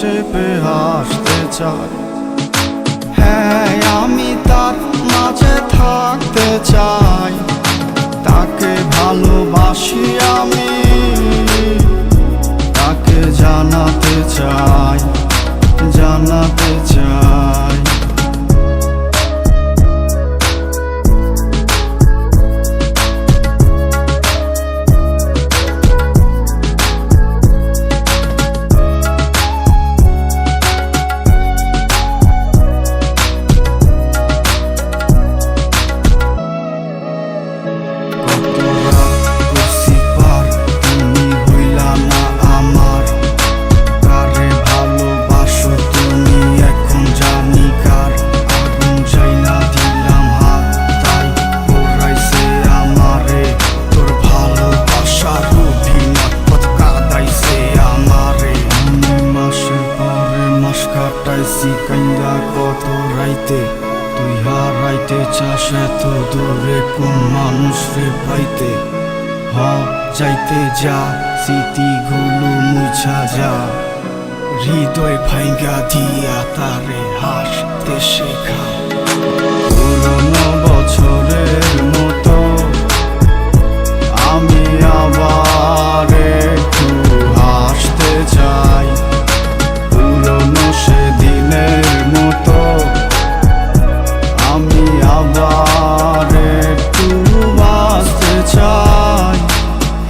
চেপে হাসতে চাই। হ্যাঁ, আমি তার মাঝে থাকতে চাই, তাকে ভালোবাসি আমি, তাকে জানাতে চাই, জানাতে চাই। কাইন্দা কত রাইতে তুই হারাইতে চাস এত দূরে কোন মানুষ রে পাইতে। হ যাইতে যা, স্মৃতিগুলো মুছা যা, হৃদয় ভাঙ্গা দিয়া তারে হাসতে শেখা। পুরনো বছরের মতো আমি আবার একটু হাসতে চাই, পুরনো সেদিনের মতো আমি আবার একটু বাঁচতে চাই।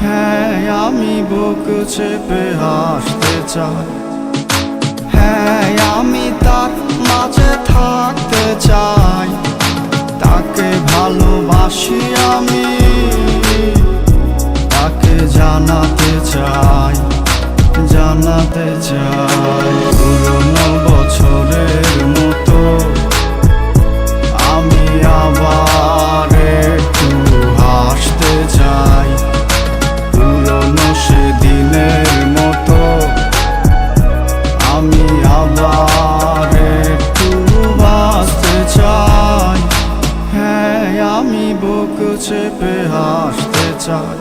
হ্যাঁ, আমি বুক চেপে হাসতে চাই। হ্যাঁ, আমি তার মাঝে থাকতে চাই, তাকে ভালোবাসি আমি, তাকে জানাতে চাই, জানাতে চাই। পুরনো বছরের মতো আমি আবার একটু হাসতে চাই, পুরনো সেদিনের মতো আমি আবার একটু বাঁচতে চাই। হ্যাঁ, আমি বুক চেপে হাসতে চাই।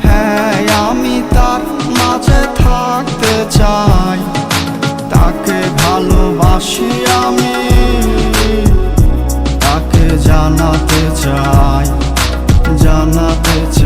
হ্যাঁ, আমি তার মাঝে থাকতে চাই, তাকে ভালোবাসি আমি, তাকে জানাতে চাই, জানাতে চাই।